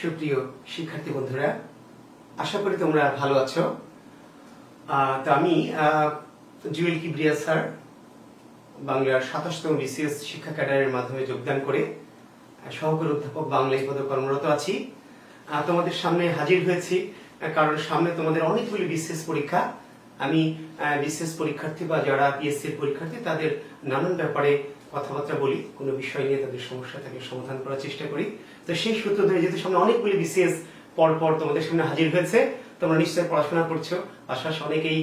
সুপ্রিয় শিক্ষার্থী বন্ধুরা, আশা করি তোমরা ভালো আছো। তো আমি জুয়েল কিবরিয়া স্যার বাংলার ২৭তম বিসিএস শিক্ষা ক্যাডারের মাধ্যমে যোগদান করে সহকারী অধ্যাপক বাংলা এই পদে কর্মরত আছি। তোমাদের সামনে হাজির হয়েছি কারণ সামনে তোমাদের অনেকগুলি বিসিএস পরীক্ষা। আমি বিসিএস পরীক্ষার্থী বা যারা পিএসসির পরীক্ষার্থী তাদের নানান ব্যাপারে কথাবার্তা বলি, কোনো বিষয় নিয়ে তাদের সমস্যা থাকে সমাধান করার চেষ্টা করি। তো সেই সূত্র ধরে যেহেতু সামনে অনেকগুলি বিসিএস পর তোমাদের সামনে হাজির হয়েছে, তোমরা নিশ্চয়ই পড়াশোনা করছো, পাশাপাশি অনেকেই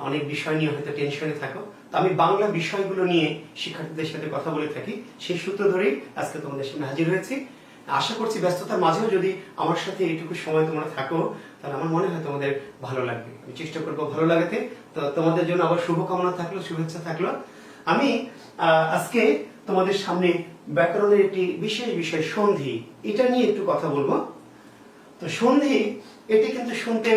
অনেক বিষয় নিয়ে হয়তো টেনশনে থাকো। তো আমি বাংলা বিষয়গুলো নিয়ে শিক্ষার্থীদের সাথে কথা বলে থাকি, সেই সূত্র ধরেই আজকে তোমাদের সামনে হাজির হয়েছি। আশা করছি ব্যস্ততার মাঝেও যদি আমার সাথে এইটুকু সময় তোমরা থাকো তাহলে আমার মনে হয় তোমাদের ভালো লাগবে। আমি চেষ্টা করবো ভালো লাগাতে। তো তোমাদের জন্য আবার শুভকামনা থাকলো, শুভেচ্ছা থাকলো। আমি আজকে তোমাদের সামনে ব্যাকরণের একটি বিশেষ বিষয় সন্ধি, এটা নিয়ে একটু কথা বলবো। তো সন্ধি এটি কিন্তু শুনতে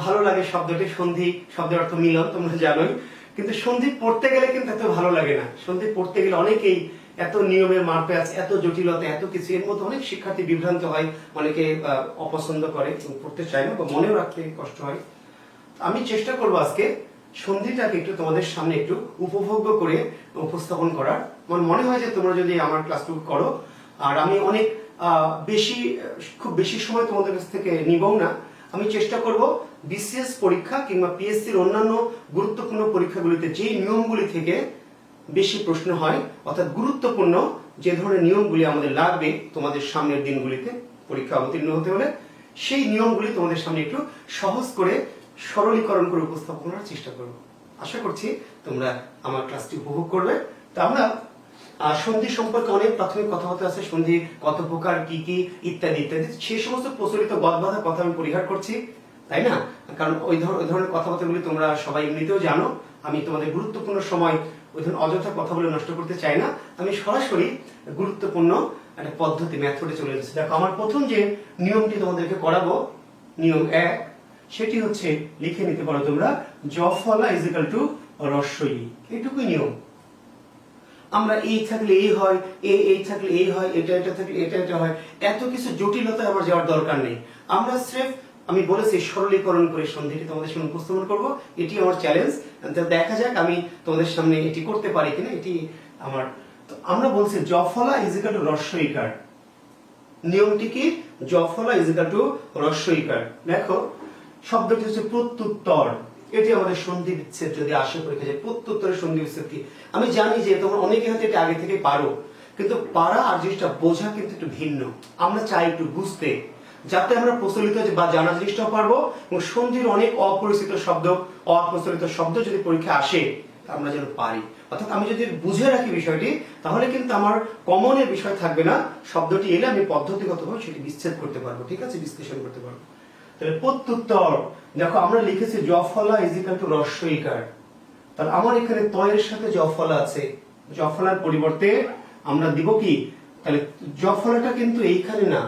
ভালো লাগে, শব্দটি সন্ধি শব্দের অর্থ মিলন, তোমরা জানোই। কিন্তু সন্ধি পড়তে গেলে কিন্তু এত ভালো লাগে না। সন্ধি পড়তে গেলে অনেকেই এত নিয়মের মাপে আছে, এত জটিলতা, এত কিছু, এর মধ্যে অনেক শিক্ষার্থী বিভ্রান্ত হয়, অনেকে অপছন্দ করে, পড়তে চায় না বা মনেও রাখতে কষ্ট হয়। আমি চেষ্টা করবো আজকে সন্ধিটাকে একটু তোমাদের সামনে একটু উপভোগ্য করে উপস্থাপন করার। আমার মনে হয় যে তোমরা যদি আমার ক্লাসটুকু করো, আর আমি অনেক খুব বেশি সময় তোমাদের কাছ থেকে নিবও না, আমি চেষ্টা করব বিসিএস পরীক্ষা কিংবা পিএসসির অন্যান্য গুরুত্বপূর্ণ পরীক্ষাগুলিতে যে নিয়মগুলি থেকে বেশি প্রশ্ন হয়, অর্থাৎ গুরুত্বপূর্ণ যে ধরনের নিয়মগুলি আমাদের লাগবে তোমাদের সামনের দিনগুলিতে পরীক্ষা অবতীর্ণ হতে হলে, সেই নিয়মগুলি তোমাদের সামনে একটু সহজ করে সরলীকরণ করে উপস্থাপন করার চেষ্টা করব। আশা করছি তোমরা আমার ক্লাসটি উপভোগ করবে। তো আমরা সন্ধি সম্পর্কে অনেক প্রাথমিক কথাবার্তা আছে, সন্ধি কত প্রকার, কি কি ইত্যাদি ইত্যাদি, সেই সমস্ত প্রচলিত গদবাঁধা কথা আমি পরিহার করছি, তাই না? কারণ ওই ধরনের কথাবার্তাগুলি তোমরা সবাই এমনিতেও জানো। আমি তোমাদের গুরুত্বপূর্ণ সময় ওই ধরনের অযথা কথা বলে নষ্ট করতে চাই না। আমি সরাসরি গুরুত্বপূর্ণ একটা পদ্ধতি মেথডে চলে যাচ্ছি। দেখো, আমার প্রথম যে নিয়মটি তোমাদেরকে করাবো, নিয়ম 1, সেটি হচ্ছে লিখে নিতে পারো তোমরা, জ ফলা ইজ ইকুয়াল টু রস্বই। এটুকুই নিয়ম। আমরা এই থাকলে এই হয়, এই থাকলে এই হয়, এটা থাকলে এটা হয়, এত কিছু জটিলতায় আমার যাওয়ার দরকার নেই। আমরা স্রেফ, আমি বলেছি, সরলীকরণ করে সন্ধিটি তোমাদের সামনে উপস্থাপন করব। এটি আমার চ্যালেঞ্জ। দেখা যাক আমি তোমাদের সামনে এটি করতে পারি কিনা, এটি আমার। তো আমরা বলছি জ ফলা ইজ ইকুয়াল টু রস্বইকার। নিয়মটি কি? জ ফলা ইজ ইকুয়াল টু রস্বইকার। দেখো, শব্দটি হচ্ছে প্রত্যুত্তর। এটি আমাদের সন্ধি বিচ্ছেদ যদি আসে পরীক্ষা যায়, প্রত্যুত্তরের সন্ধি বিচ্ছেদ কি? আমি জানি যে তোমরা অনেকে হয়তো এটা আগে থেকে পারো, কিন্তু পারা আর জিনিসটা বোঝা কিন্তু একটু ভিন্ন। আমরা চাই একটু বুঝতে, যাতে আমরা প্রচলিত বা জানা জিনিসটাও পারবো, এবং সন্ধির অনেক অপরিচিত শব্দ, অপ্রচলিত শব্দ যদি পরীক্ষা আসে আমরা যেন পারি। অর্থাৎ আমি যদি বুঝে রাখি বিষয়টি, তাহলে কিন্তু আমার কমনের বিষয় থাকবে না। শব্দটি এলে আমি পদ্ধতিগতভাবে সেটি বিচ্ছেদ করতে পারবো, ঠিক আছে, বিশ্লেষণ করতে পারবো। তাহলে প্রত্যুত্তর, দেখো আমরা লিখেছি জ ফলা ইজ ইকুয়াল টু রস্বইকার। তাহলে আমার এখানে ত এর সাথে জ ফলা আছে, জ ফলার পরিবর্তে আমরা দিব কি? তাহলে জ ফলাটা কিন্তু এইখানে না,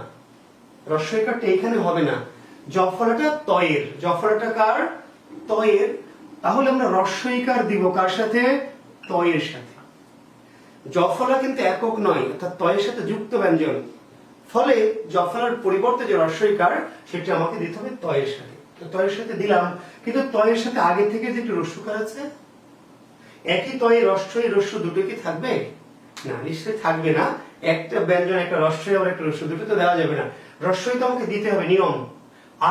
রস্বইকারটা এইখানে হবে না, জ ফলাটা ত এর। জ ফলাটা কার? ত এর। তাহলে আমরা রস্বইকার দিব কার সাথে? ত এর সাথে। জ ফলা কিন্তু একক নয়, অর্থাৎ ত এর সাথে যুক্ত ব্যঞ্জন। ফলে জ ফলার পরিবর্তে যে রস্বইকার, সেটা আমাকে দিতে হবে ত এর সাথে। ত এর সাথে দিলাম, কিন্তু ত এর সাথে আগে থেকে যে একটু রস্যকার আছে, একই ত এ রস্বই রস্য দুটো কি থাকবে? না, নিশ্চয়ই থাকবে না। একটা ব্যঞ্জন, একটা রস্বই আবার একটা রস্য, দুটো তো দেওয়া যাবে না। রস্বই তো আমাকে দিতে হবে, নিয়ম।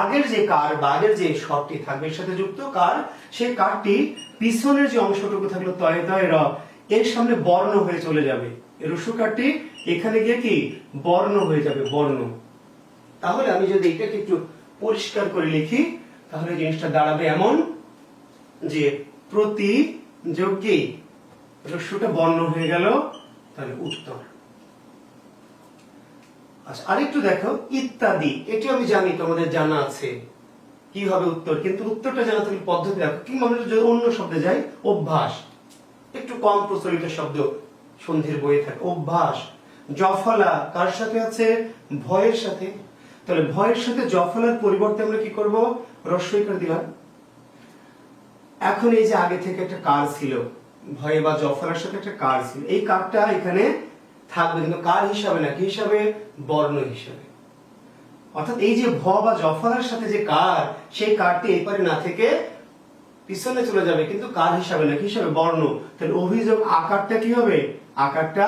আগের যে কার বা আগের যে স্বরটি থাকবে এর সাথে যুক্ত কার, সেই কারটি পিছনের যে অংশটুকু থাকলো তয়ে তয়ে র, এর সামনে বর্ণ হয়ে চলে যাবে। এই রস্যকারটি এখানে গিয়ে কি? বর্ণ হয়ে যাবে, বর্ণ। তাহলে আমি যদি এটাকে একটু পরিষ্কার করে লিখি, তাহলে জিনিসটা দাঁড়াবে এমন যে প্রতি যোগ্যে রস্যটা বর্ণ হয়ে গেল, তাহলে উত্তর। আচ্ছা, আরেকটু দেখো, ইত্যাদি। এটি আমি জানি তোমাদের জানা আছে কি হবে উত্তর, কিন্তু উত্তরটা জানা থাকলে পদ্ধতি দেখো। কিংবা আমরা যদি অন্য শব্দে যাই, অভ্যাস, একটু কম প্রচলিত শব্দ সন্ধির বইয়ে থাকে, অভ্যাস। জফলা কার সাথে আছে? ভয়ের সাথে। তাহলে ভয়ের সাথে জফলার পরিবর্তে আমরা কি করব? রস্বইকার দিলাম। এখন এই যে আগে থেকে একটা কার ছিল, ভয়ে বা জফলার সাথে একটা কার ছিল, এই কারটা এখানে থাকবে, কিন্তু কার হিসাবে না, কি হিসাবে? বর্ণ হিসাবে। অর্থাৎ এই যে ভ বা জফলার সাথে যে কার, সেই কারটি এই পারে না থেকে পিছনে চলে যাবে, কিন্তু কার হিসাবে না, কি হিসাবে, বর্ণ। তাহলে অভিযোগ আকারটা কি হবে, আকারটা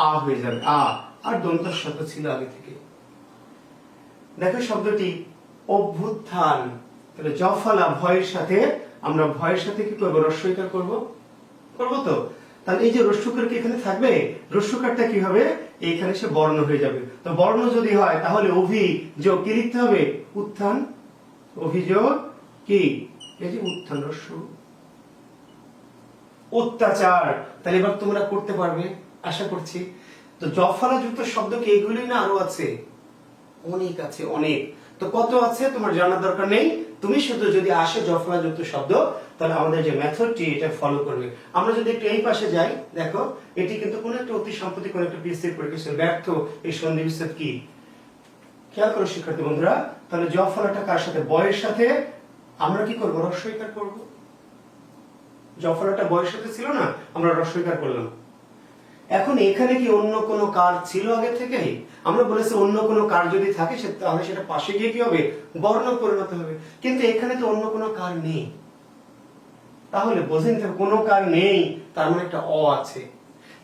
আ হয়ে যাবে, আ। আর দন্ত শব্দ ছিল আগে থেকে। দেখো শব্দটি অভ্যুত্থান, তাহলে জফলা ভয়ের সাথে, আমরা ভয়ের সাথে কি করবো, রস্বইকার করব, করবো তো। তাহলে এই যে রস্যকার কি এখানে থাকবে, রস্যকারটা কি হবে, এইখানে সে বর্ণ হয়ে যাবে। তো বর্ণ যদি হয় তাহলে অভিযোগ কি লিখতে হবে, উত্থান, অভিযোগ কি, এই যে উত্থান রস্য। অত্যাচার, তাহলে এবার তোমরা করতে পারবে আশা করছি। তো জফলা যুক্ত শব্দ কি এগুলি না আরো আছে, অনেক আছে, অনেক। তো কত আছে তোমার জানার দরকার নেই, তুমি শুধু যদি আসে জফলা যুক্ত শব্দ, তাহলে আমাদের যে মেথডটি এটা ফলো করবে। আমরা যদি একটু এই পাশে যাই, দেখো এটি কিন্তু কোন একটা অতি সম্প্রতি কোন একটা পিএসসি পরীক্ষা ব্যর্থ এই সন্ধি বিচ্ছেদ কি, খেয়াল করো শিক্ষার্থী বন্ধুরা। তাহলে জফলাটা কার সাথে, বয়ের সাথে আমরা কি করব, রস্বইকার করব। জফলাটা বয়ের সাথে ছিল না, আমরা রস্বইকার করলাম। এখন এখানে কি অন্য কোন কার ছিল আগে থেকে, আমরা বলেছি অন্য কোন কার যদি থাকে তাহলে সেটা পাশে গিয়ে কি হবে, বর্ণ পরিণত হবে। কিন্তু এখানে তো অন্য কোন কার নেই, তাহলে বোঝেন কোনো কার নেই, তার মানে একটা অ আছে।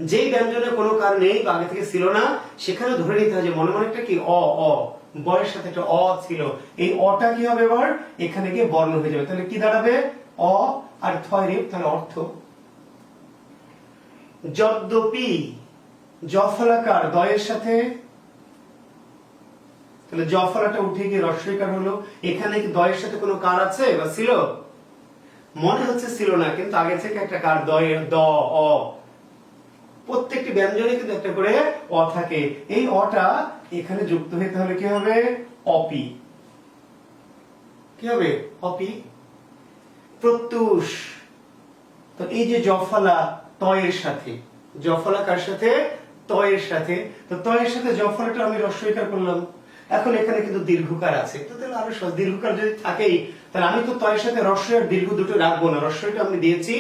যেই ব্যঞ্জনে কোনো কার নেই বা আগে থেকে ছিল না, সেখানে ধরে নিতে হয় যে মনে মনে একটা কি অ, অ বয়ের সাথে একটা অ ছিল, এই অটা কি হবে এবার এখানে গিয়ে বর্ণ হয়ে যাবে। তাহলে কি দাঁড়াবে, অ আর থয় রেপ, তাহলে অর্থ। যদ্যপি, জফলাকার দয়ের সাথে, তাহলে জফলাটা উঠে গিয়ে রস্বইকার হলো। এখানে কি দয়ের সাথে কোনো কার আছে বা ছিল, মনে হচ্ছে ছিল না, কিন্তু আগে থেকে একটা কার, দয়ের দ, অ, প্রত্যেকটি ব্যঞ্জনে কিন্তু একটা করে অ থাকে। এই অটা এখানে যুক্ত হয়ে তাহলে কি হবে, অপি, কি হবে, অপি। প্রত্যুষ, তো এই যে জফলা তয়ের সাথে, জফলা কার সাথে, তয়ের সাথে, তো তয়ের সাথে জফলাটা আমি রস্বইকার করলাম। এখন এখানে কিন্তু দীর্ঘকার আছে, তো তাহলে আরো সহজ, দীর্ঘকার যদি থাকেই তাহলে আমি তো তয়ের সাথে রস্ব আর দীর্ঘ দুটো রাখবো না, রস্বইটা আমি দিয়েছি,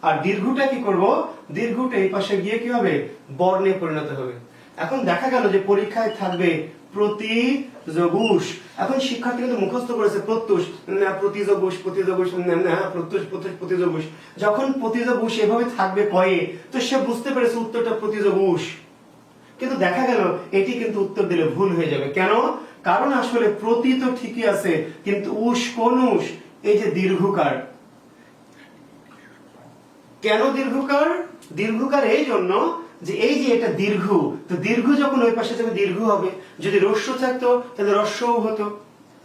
আর দীর্ঘটা কি করব, দীর্ঘটা এই পাশে গিয়ে কি হবে, বর্ণে পরিণত হবে। এখন দেখা গেল যে পরীক্ষায় থাকবে প্রতিযোগুষ। এখন শিক্ষার্থী কিন্তু মুখস্থ করেছে প্রত্যুষ, না প্রতিযোগুষ, প্রতিযোগুষ, না প্রত্যুষ, প্রত্যুষ, প্রতিযোগুষ। যখন প্রতিযোগুষ এভাবে থাকবে কয়ে, তো সে বুঝতে পেরেছে উত্তরটা প্রতিযোগুষ। কিন্তু দেখা গেল এটি কিন্তু উত্তর দিলে ভুল হয়ে যাবে। কেন, কারণ আসলে প্রতি তো ঠিকই আছে, কিন্তু উষ, কোন উষ, এই যে দীর্ঘকার। কেন দীর্ঘকার, দীর্ঘকার এই জন্য যে এই যে এটা দীর্ঘ, তো দীর্ঘ যখন ওই পাশে যাবে দীর্ঘ হবে। যদি রস্য থাকতো তাহলে রস্যও হতো,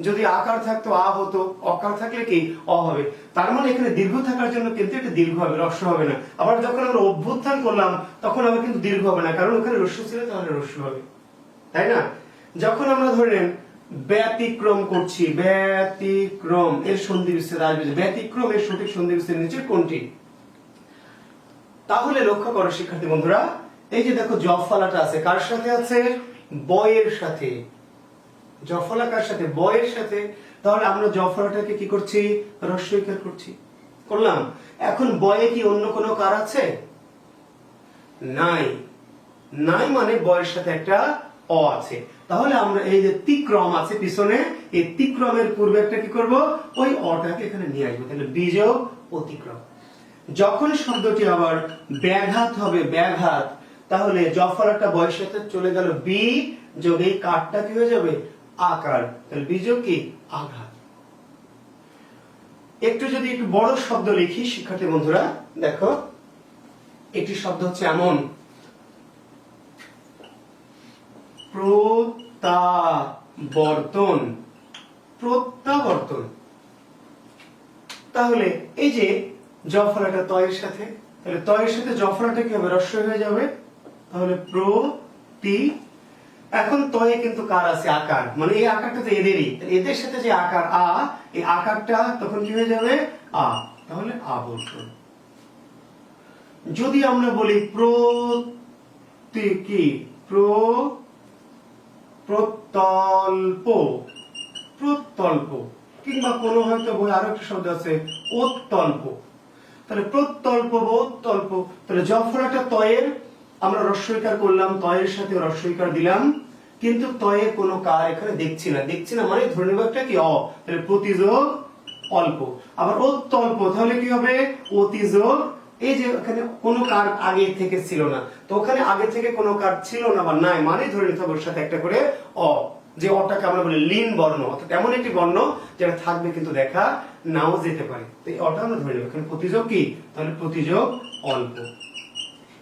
যদি আকার থাকতো আ হতো, অকার থাকলে কি অ হবে। তার মানে এখানে দীর্ঘ থাকার জন্য কিন্তু এটা দীর্ঘ হবে, রস্য হবে না। আবার যখন আমরা অভ্যুত্থান করলাম তখন আবার কিন্তু দীর্ঘ হবে না, কারণ ওখানে রস্য ছিল, তাহলে রস্য হবে, তাই না। যখন আমরা ধরেন ব্যতিক্রম করছি, ব্যতিক্রম এর সন্ধি বিচ্ছেদ আসবে, ব্যতিক্রম এর সঠিক সন্ধি বিচ্ছেদ নিচে কোনটি, তাহলে লক্ষ্য করো শিক্ষার্থী বন্ধুরা, এই যে দেখো জফলাটা আছে কার সাথে আছে, বয়ের সাথে। জফলা কার সাথে, বয়ের সাথে, তাহলে আমরা জফলাটাকে কি করছি, রস্বইকার করছি, করলাম। এখন বয়ে কি অন্য কোনো কার আছে, নাই, নাই মানে বয়ের সাথে একটা অ আছে। তাহলে আমরা এই যে তিক্রম আছে পিছনে, এই তিক্রমের পূর্বে একটা কি করব, ওই অটাকে এখানে নিয়ে আসবো, তাহলে বিযোগ অতিক্রম। যখন শব্দটি আবার ব্যাঘাত হবে, ব্যাঘাত, তাহলে জফলাটা বয়ের সাথে চলে গেল বি যোগ এই কারটা কি হয়ে যাবে, আকার, তাহলে বিযোগ কি, আঘাত। একটু যদি একটু বড় শব্দ লিখি শিক্ষার্থী বন্ধুরা, দেখো একটি শব্দ হচ্ছে এমন, প্রত্যাবর্তন, প্রত্যাবর্তন। তাহলে এই যে জফলাটা তয়ের সাথে, তাহলে তয়ের সাথে জফলাটা কি হবে, রস্য হয়ে যাবে, তাহলে প্রতি। এখন তয়ে কিন্তু কার আছে, আকার, মানে এই আকারটা তো এদেরই, এদের সাথে যে আকার আ, এই আকারটা তখন কি হয়ে যাবে, আ, তাহলে আবর্তন। যদি আমরা বলি প্রতি কি, প্রত্যল্প, প্রত্যল্প, কিংবা কোনো হয়তো বই আরো একটা শব্দ আছে অত্যল্প, তাহলে প্রত্যল্প বা অত্যল্প। তাহলে জফলাটা তয়ের, আমরা রস্বইকার করলাম, তয়ের সাথে রস্বইকার দিলাম, কিন্তু তয়ে কোনো কার এখানে দেখছি না মানে ধরে নেব একটা কি অ, তাহলে প্রতিযোগ অল্প। আবার অত্যল্প তাহলে কি হবে অতিযোগ, এই যে এখানে কোনো কার আগে থেকে ছিল না, তো ওখানে আগে থেকে কোনো কার ছিল না বা নাই মানে ধরে নিতে হবে ওর সাথে একটা করে অ, যে অটাকে আমরা বলি লীন বর্ণ, অর্থাৎ এমন একটি বর্ণ যেটা থাকবে কিন্তু দেখা নাও যেতে পারে, তো এই অটা আমরা ধরে নেব। এখানে প্রতিযোগ কি, তাহলে প্রতিযোগ অল্প।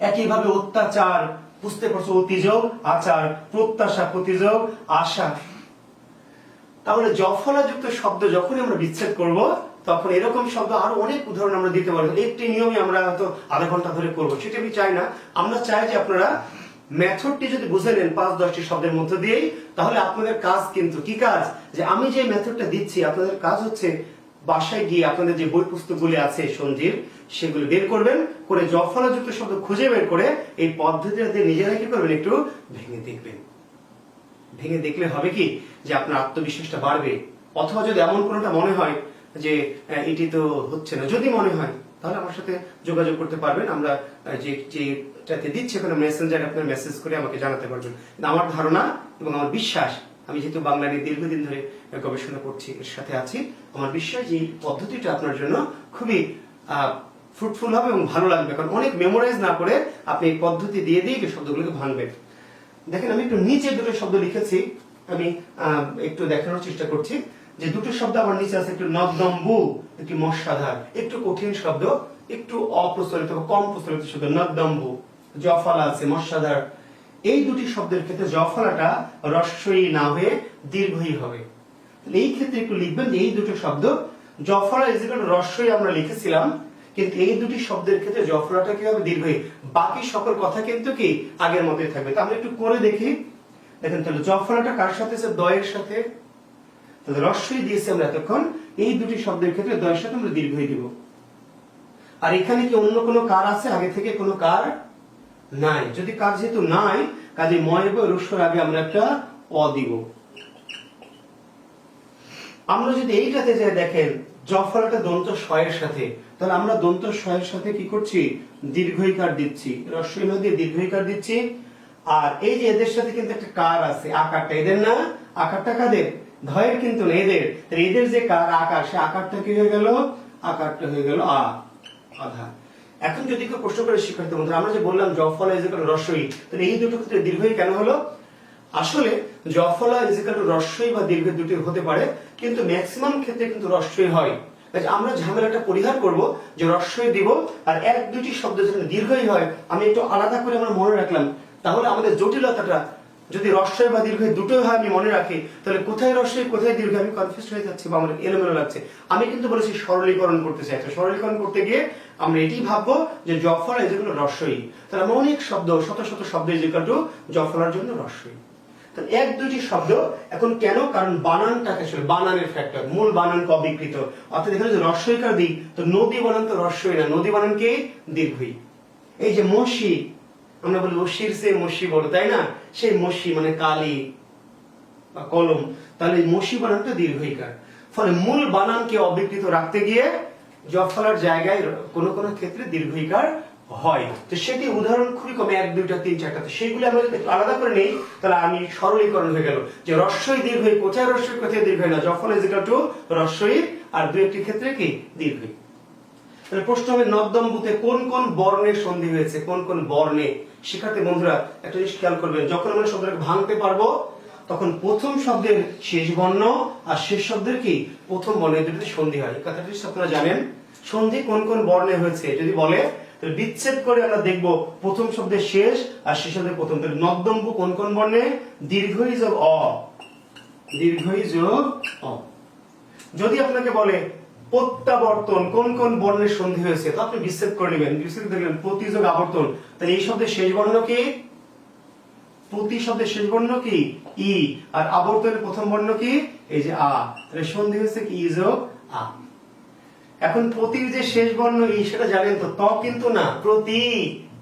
একইভাবে অত্যাচার, বুঝতে পারছো, অতিযোগ আচার, প্রত্যাশা প্রতিযোগ আশা। তাহলে জফলাযুক্ত শব্দ যখনই আমরা বিচ্ছেদ করব তখন এরকম শব্দ আরো অনেক উদাহরণ আমরা দিতে পারবো। একটি নিয়মে আমরা হয়তো আধা ঘন্টা ধরে করবো, সেটা আমি চাই না। আমরা চাই যে আপনারা মেথডটি যদি বুঝে নেন 5-10টি শব্দের মধ্য দিয়েই, তাহলে আপনাদের কাজ কিন্তু কি কাজ, যে আমি যে মেথডটা দিচ্ছি আপনাদের কাজ হচ্ছে বাসায় গিয়ে আপনাদের যে বই পুস্তকগুলি আছে সন্ধির সেগুলো বের করবেন, করে জফলাযুক্ত শব্দ খুঁজে বের করে এই পদ্ধতিতে নিজেরা কি করবেন একটু ভেঙে দেখবেন। ভেঙে দেখলে হবে কি যে আপনার আত্মবিশ্বাসটা বাড়বে। অথবা যদি এমন কোনোটা মনে হয় যে এটি তো হচ্ছে না, যদি মনে হয় তাহলে আমার সাথে যোগাযোগ করতে পারবেন। আমরা যেটাতে দিচ্ছি ওখানে মেসেঞ্জারে আপনার মেসেজ করে আমাকে জানাতে পারবেন। আমার ধারণা এবং আমার বিশ্বাস, আমি যেহেতু বাংলা নিয়ে দীর্ঘদিন ধরে গবেষণা করছি, এর সাথে আছি, আমার বিশ্বাস যে এই পদ্ধতিটা আপনার জন্য খুবই ফ্রুটফুল হবে এবং ভালো লাগবে। কারণ অনেক মেমোরাইজ না করে আপনি এই পদ্ধতি দিয়ে দিয়ে শব্দগুলোকে ভাঙবেন। দেখেন আমি একটু নিচে দুটো শব্দ লিখেছি, আমি একটু দেখানোর চেষ্টা করছি যে দুটো শব্দ আমার নিচে আছে, একটু নদ্দম্বু, একটি মশাধার, একটু কঠিন শব্দ, একটু অপ্রচলিত বা কম প্রচলিত শব্দ নদ্দম্বু। জফলা আছে, মশাধার, এই দুটি শব্দের ক্ষেত্রে জফলাটা রস্বই না হয়ে দীর্ঘই হবে। এই ক্ষেত্রে একটু লিখবেন যে এই দুটো শব্দ জফলা ইজিক্যাল রস্বই আমরা লিখেছিলাম, কিন্তু এই দুটি শব্দের ক্ষেত্রে জফলাটা কি হবে দীর্ঘই, বাকি সকল কথা কিন্তু কি আগের মতোই থাকবে। তা আমরা একটু করে দেখি। দেখেন তাহলে জফলাটা কার সাথে আছে, দয়ের সাথে, তাহলে রস্বই দিয়েছি আমরা এতক্ষণ, এই দুটি শব্দের ক্ষেত্রে দয়ের সাথে আমরা দীর্ঘই দিব। আর এখানে কি অন্য কোনো কার আছে, আগে থেকে কোনো কার নাই, যদি কার যেহেতু নাই কাজে ময় এবং রস্বর আগে আমরা একটা অ দিব। আমরা যদি এইটাতে যে দেখেন জফলাটা দন্ত শয়ের সাথে, তাহলে আমরা দন্ত শয়ের সাথে কি করছি দীর্ঘইকার দিচ্ছি, রস্বই না দিয়ে দীর্ঘইকার দিচ্ছি। আর এই যে এদের সাথে কিন্তু একটা কার আছে, আকারটা এদের না, আকারটা কাদের, ধয়ের কিন্তু না এদের, এদের যে কার আকার, সে আকারটা কি হয়ে গেল, আকারটা হয়ে গেল আধা। এখন যদি কেউ প্রশ্ন করে শিক্ষার্থী বন্ধুরা, আমরা যে বললাম জফলা ইজিক্যাল রস্বই, তাহলে এই দুটো ক্ষেত্রে দীর্ঘই কেন হলো? আসলে জফলা ইজিক্যাল রস্বই বা দীর্ঘ দুটি হতে পারে, কিন্তু ম্যাক্সিমাম ক্ষেত্রে কিন্তু রস্বই হয়। আমরা ঝামেলাটা পরিহার করব যে রস্বই দিব আর এক দুটি শব্দ যেখানে দীর্ঘই হয় আমি একটু আলাদা করে আমরা মনে রাখলাম, তাহলে আমাদের জটিলতাটা যদি রস্বই বা দীর্ঘ দুটোই হয় আমি মনে রাখি, তাহলে কোথায় রস্বই কোথায় দীর্ঘ আমি কনফিউজ হয়ে যাচ্ছি বা আমার এলোমেলো লাগছে। আমি কিন্তু বলেছি সরলীকরণ করতে চাই, সরলীকরণ করতে গিয়ে আমরা এটি ভাববো যে জফলা যেগুলো রস্বই, তাহলে আমরা অনেক শব্দ শত শত শব্দ যেগুলো জফলার জন্য রস্বই। তাহলে এক দুটি শব্দ এখন কেন, কারণ বানানটাকে আসলে বানানের ফ্যাক্টর, মূল বানানকে অবিকৃত, অর্থাৎ এখানে যে রস্বইকার দিই তো নদী বানান তো রস্বই না, নদী বানান কি দীর্ঘই। এই যে মসি, আমরা বলি ওসির সে মসি বলো, তাই না, সেই মসি মানে কালি বা কলম, তাহলে মসি বানানটা দীর্ঘইকার। ফলে মূল বানানকে অবিকৃত রাখতে গিয়ে জফলার জায়গায় কোন কোন ক্ষেত্রে দীর্ঘইকার হয়। তো সেটি উদাহরণ খুবই কমে, 1, 2, 3, 4টা, তো সেইগুলো আমরা যদি আলাদা করে নেই তাহলে আমি সরলীকরণ হয়ে গেল যে রস্বই দীর্ঘই, কোথায় রস্বই কোথায় দীর্ঘই না, জফলা ইজিক্যাল টু রস্বই আর দু একটি ক্ষেত্রে কি দীর্ঘই। তাহলে প্রশ্ন হবে নদ্দম্বুতে কোন কোন বর্ণের সন্ধি হয়েছে, কোন কোন বর্ণে। শিক্ষার্থী বন্ধুরা একটা জিনিস খেয়াল করবেন, যখন আমরা শব্দটাকে ভাঙতে পারবো তখন প্রথম শব্দের শেষ বর্ণ আর শেষ শব্দের কি প্রথম বর্ণের দুটোতে সন্ধি হয়। এই কথাটি আপনারা জানেন। সন্ধি কোন কোন বর্ণে হয়েছে যদি বলে, তাহলে বিচ্ছেদ করে আমরা দেখব প্রথম শব্দের শেষ আর শেষ শব্দের প্রথম। তাহলে নদ্দম্বু কোন কোন বর্ণে, দীর্ঘই যোগ অ, দীর্ঘই যোগ অ। যদি আপনাকে বলে প্রত্যাবর্তন কোন কোন বর্ণের সন্ধি হয়েছে, তো আপনি বিচ্ছেদ করে নেবেন, বিচ্ছেদ দেখলেন প্রতিযোগ আবর্তন, তাহলে এই শব্দের শেষ বর্ণ কি, প্রতি শব্দের শেষ বর্ণ কি ই, আর আবর্তনের প্রথম বর্ণ কি এই যে আ, তাহলে সন্ধি হয়েছে কি ই যোগ আ। এখন প্রতির যে শেষ বর্ণ ই সেটা জানেন তো, ত কিন্তু না, প্রতি,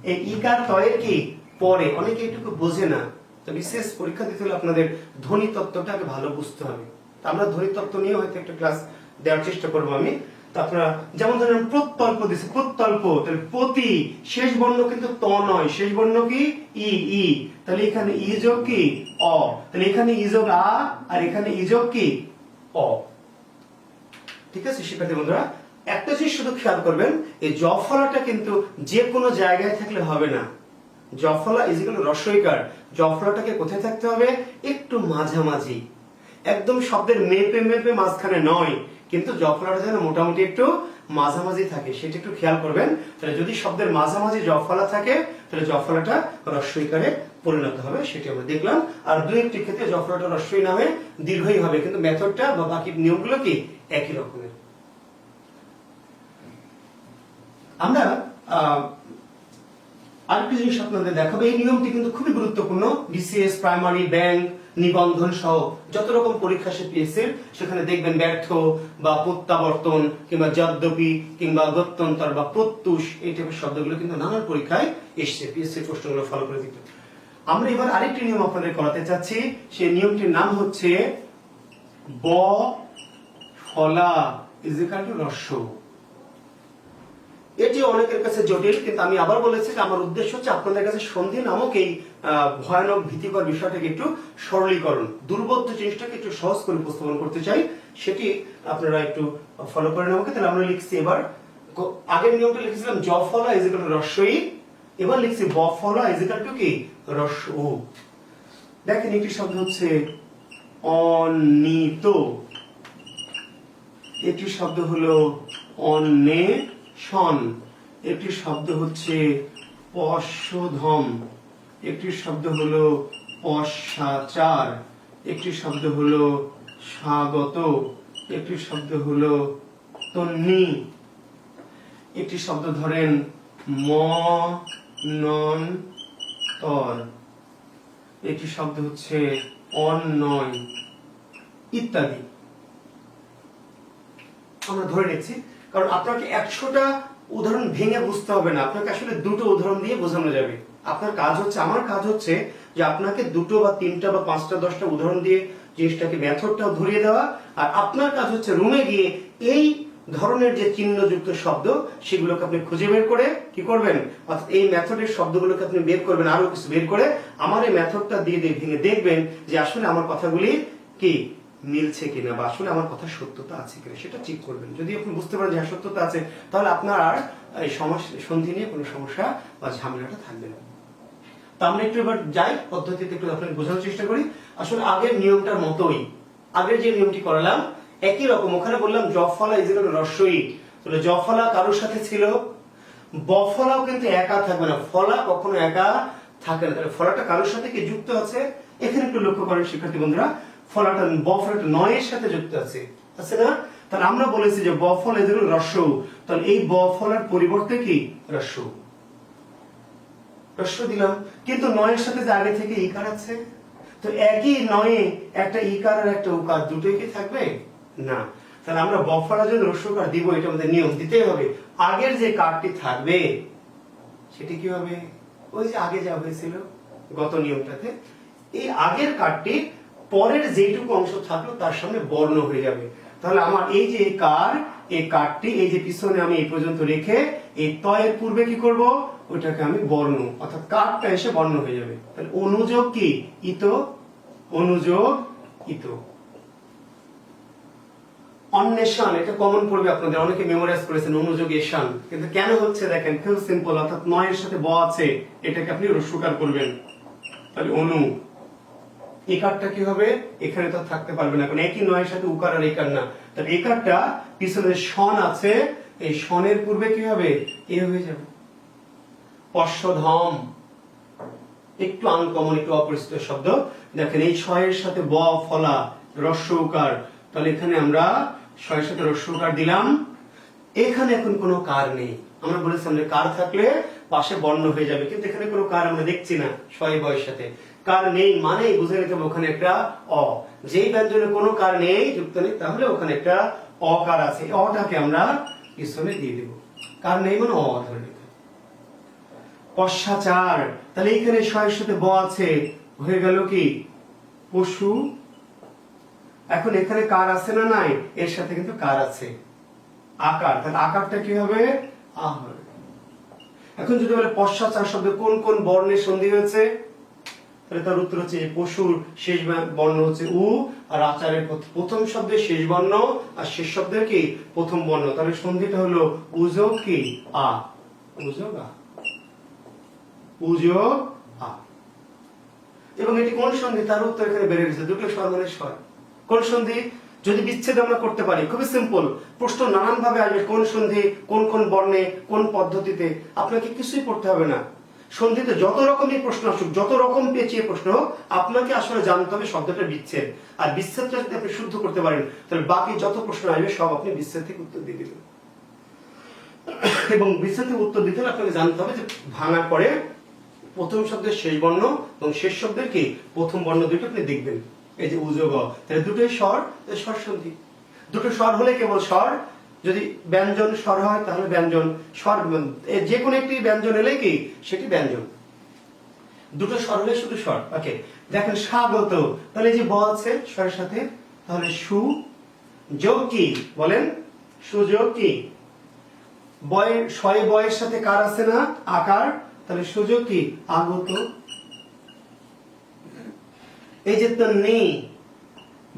এই ইকার তয়ের কি পরে, অনেকে এটুকু বোঝে না। তো বিশেষ পরীক্ষা দিতে হলে আপনাদের ধ্বনি তত্ত্বটাকে ভালো বুঝতে হবে। আমরা ধ্বনি তত্ত্ব নিয়ে হয়তো একটা ক্লাস দেওয়ার চেষ্টা করবো আমি। তো আপনারা যেমন ধরেন প্রত্যল্প দিছে, প্রত্যল্প, তাহলে প্রতি শেষ বর্ণ কিন্তু ত নয়, শেষ বর্ণ কি ই, ই, তাহলে এখানে ই যোগ কি অ, তাহলে এখানে ই যোগ আ আর এখানে ই যোগ কি অ। ঠিক আছে শিক্ষার্থী বন্ধুরা, একটা জিনিস শুধু খেয়াল করবেন, এই জ ফলাটা কিন্তু যে কোনো জায়গায় থাকলে হবে না। জ ফলা ইজ ইকুয়াল টু রস্বইকার, জ ফলাটাকে কোথায় থাকতে হবে, একটু মাঝামাঝি, একদম শব্দের মেপে মেপে মাঝখানে নয়, কিন্তু জ ফলাটা যেন মোটামুটি একটু মাঝামাঝি থাকে সেটা একটু খেয়াল করবেন। তাহলে যদি শব্দের মাঝামাঝি জ ফলা থাকে তাহলে জ ফলাটা রস্বইকারে পরিণত হবে, সেটি আমরা দেখলাম। আর দুই একটি ক্ষেত্রে জ ফলাটা রস্বই না হয়ে দীর্ঘই হবে, কিন্তু মেথডটা বা বাকি নিয়মগুলো কি একই রকমের। আমরা আরেকটি জিনিস আপনাদের দেখাবো, এই নিয়মটি কিন্তু খুবই গুরুত্বপূর্ণ। বিসিএস, প্রাইমারি, ব্যাংক, নিবন্ধন সহ যত রকম পরীক্ষা সে পিএসসির, সেখানে দেখবেন ব্যর্থ বা প্রত্যাবর্তন কিংবা যদ্যপি কিংবা গত্যন্তর বা প্রত্যুষ এই টাইপের শব্দগুলো কিন্তু নানান পরীক্ষায় এসছে, পিএসসির প্রশ্নগুলো ফলো করে দিতে। আমরা এবার আরেকটি নিয়ম আপনাদের করাতে চাচ্ছি, সেই নিয়মটির নাম হচ্ছে ব ফলা ইজ ইকুয়াল টু রস্য। এটি অনেকের কাছে জটিল, কিন্তু আমি আবার বলেছি যে আমার উদ্দেশ্য হচ্ছে আপনাদের কাছে সন্ধি নামক এই ভয়ানক ভীতিকর বিষয়টাকে একটু সরলীকরণ, দুর্বোধ্য জিনিসটাকে একটু সহজ করে উপস্থাপন করতে চাই, সেটি আপনারা একটু ফলো করেন আমাকে। তাহলে আমরা লিখছি, এবার আগের নিয়মটা লিখেছিলাম জ ফলা ইজ ইকুয়াল টু রস্বই, এবার লিখছি ব ফলা ইজ ইকুয়াল টু কি রস্য উ। দেখেন একটি শব্দ হচ্ছে অনিত, একটি শব্দ হলো অন্বেষণ, একটি শব্দ হচ্ছে পশ্চধম, একটি শব্দ হলো পশ্চাচার, একটি শব্দ হলো স্বাগত, একটি শব্দ হলো তন্নি, একটি শব্দ ধরেন মনন্তর, একটি শব্দ হচ্ছে অন্যয় ইত্যাদি। আমরা ধরে নিচ্ছি, কারণ আপনাকে 100টা উদাহরণ ভেঙে বুঝতে হবে না, আপনাকে আসলে দুটো উদাহরণ দিয়ে বোঝানো যাবে। আপনার কাজ হচ্ছে, আমার কাজ হচ্ছে যে আপনাকে দুটো বা তিনটা বা পাঁচটা 10টা উদাহরণ দিয়ে জিনিসটাকে মেথডটাও ধরিয়ে দেওয়া, আর আপনার কাজ হচ্ছে রুমে গিয়ে এই ধরনের যে চিহ্নযুক্ত শব্দ সেগুলোকে আপনি খুঁজে বের করে কি করবেন, অর্থাৎ এই মেথডের শব্দগুলোকে আপনি বের করবেন, আরো কিছু বের করে আমার এই মেথডটা দিয়ে ভেঙে দেখবেন যে আসলে আমার কথাগুলি কি মিলছে কিনা, বা আসলে আমার কথা সত্যতা আছে কিনা সেটা চেক করবেন। যদি আপনি বুঝতে পারেন যে সত্যতা আছে, তাহলে আপনার আর এই সন্ধি নিয়ে কোনো সমস্যা বা ঝামেলাটা থাকবে না। তো আমরা একটু এবার যাই পদ্ধতিতে, একটু আপনাকে বোঝানোর চেষ্টা করি। আসলে আগের নিয়মটার মতোই, আগের যে নিয়মটি করালাম একই রকম। ওখানে বললাম জ ফলা ইজ ইকুয়াল টু রস্বই, তাহলে জ ফলা কারোর সাথে ছিল, ব ফলাও কিন্তু একা থাকবে না, ফলা কখনো একা থাকে না, তাহলে ফলাটা কারোর সাথে কি যুক্ত আছে। এখানে একটু লক্ষ্য করেন শিক্ষার্থী বন্ধুরা, ফলাটা ব ফলাটা নয়ের সাথে যুক্ত আছে, আছে না? তাহলে আমরা বলেছি যে ব ফল ইজ ইকুয়াল টু রস্য, তাহলে এই ব ফলার পরিবর্তে কি রস্য, রস্য দিলাম, কিন্তু নয়ের সাথে যে আগে থেকে ইকার আছে, তো একই নয়ে একটা ইকার আর একটা উকার দুটোই কি থাকবে না, তাহলে আমরা ব ফলার জন্য রস্যকার দিব, এটা আমাদের নিয়ম, দিতেই হবে। আগের যে কারটি থাকবে সেটি কি হবে, ওই যে আগে যা হয়েছিল গত নিয়মটাতে, এই আগের কারটি পরের যেটুকু অংশ থাকলো তার সামনে বর্ণ হয়ে যাবে। তাহলে আমার এই যে কার, এই কারটি এই যে পিছনে আমি এই পর্যন্ত রেখে এই তয়ের পূর্বে কি করব, ওইটাকে আমি বর্ণ, অর্থাৎ কারটা এসে বর্ণ হয়ে যাবে। তাহলে অনুযোগ কি ইত, অনুযোগ ইত। অন্বেষণ, এটা কমন পড়বে আপনাদের, অনেকে মেমোরাইজ করেছেন অনুযোগ এশান, কিন্তু কেন হচ্ছে দেখেন, খুব সিম্পল, অর্থাৎ নয়ের সাথে ব আছে, এটাকে আপনি রস্যকার করবেন, তাহলে অনু। একারটা কি হবে, এখানে তো থাকতে পারবে না, কারণ একই নয়ের সাথে উকার আর একার না, তাহলে একারটা পিছনে শন আছে, এই শনের পূর্বে কি হবে, এ হয়ে যাবে। পশ্চধম, একটু আনকমন, একটু অপরিচিত শব্দ, দেখেন এই ছয়ের সাথে ব ফলা রস্য উকার, তাহলে এখানে আমরা ছয়ের সাথে রস্য উকার দিলাম, এখানে এখন কোনো কার নেই। আমরা বলেছিলাম যে কার থাকলে পাশে বর্ণ হয়ে যাবে, কিন্তু এখানে কোনো কার আমরা দেখছি না, ছয় বয়ের সাথে কার নেই, মানে বুঝে নিতে হবে ওখানে একটা অ, যেই ব্যঞ্জনে কোনো কার নেই, যুক্ত নেই, তাহলে ওখানে একটা অকার আছে, অটাকে আমরা পিছনে দিয়ে দেব, কার নেই মানে অ ধরে নিতে। পশ্চাচার, তাহলে এইখানে ছয়ের সাথে ব আছে, হয়ে গেল কি পশু, এখন এখানে কার আছে না নাই, এর সাথে কিন্তু কার আছে, আকার, তাহলে আকারটা কি হবে আ হবে। এখন যদি বলে পশ্চাৎ শব্দে কোন কোন বর্ণের সন্ধি হয়েছে, তাহলে তার উত্তর হচ্ছে পশুর শেষ বর্ণ হচ্ছে উ, আর আচারের প্রথম শব্দের শেষ বর্ণ আর শেষ শব্দের কি প্রথম বর্ণ, তাহলে সন্ধিটা হলো উযোগ কি আ, উযোগ আ, উযোগ আ। এবং এটি কোন সন্ধি, তার উত্তর এখানে বেড়ে গেছে, দুটো স্বর মানে স্বর। কোন সন্ধি? যদি বিচ্ছেদ আমরা করতে পারি, খুবই সিম্পল, প্রশ্ন নানান ভাবে আসবে, কোন সন্ধি, কোন কোন বর্ণে, কোন পদ্ধতিতে, আপনাকে কিছুই পড়তে হবে না। সন্ধিতে যত রকমই প্রশ্ন আসুক, যত রকম পেঁচিয়ে প্রশ্ন হোক, আপনাকে আসলে জানতে হবে শব্দটা বিচ্ছেদ, আর বিচ্ছেদটা যদি আপনি শুদ্ধ করতে পারেন, তাহলে বাকি যত প্রশ্ন আসবে সব আপনি বিচ্ছেদ থেকে উত্তর দিয়ে দিবেন। এবং বিচ্ছেদ থেকে উত্তর দিতে হলে আপনাকে জানতে হবে যে ভাঙার পরে প্রথম শব্দের শেষ বর্ণ এবং শেষ শব্দের কি প্রথম বর্ণ দুটো আপনি দেখবেন। এই যে উযোগ, তাহলে দুটোই স্বর, স্বর সন্ধি। দুটো স্বর হলে কেবল স্বর, যদি ব্যঞ্জন স্বর হয় তাহলে ব্যঞ্জন, স্বর যে কোনো একটি ব্যঞ্জন এলে কি সেটি ব্যঞ্জন, দুটো স্বর হলে শুধু স্বর। ওকে, দেখেন স্বাগত, তাহলে যে ব আছে স্বরের সাথে, তাহলে সু যোগ কি বলেন, সুযোগ কি, বয়ের শয়ে বয়ের সাথে কার আছে না আকার, তাহলে সুযোগ কি আগত। এই যে তো নেই,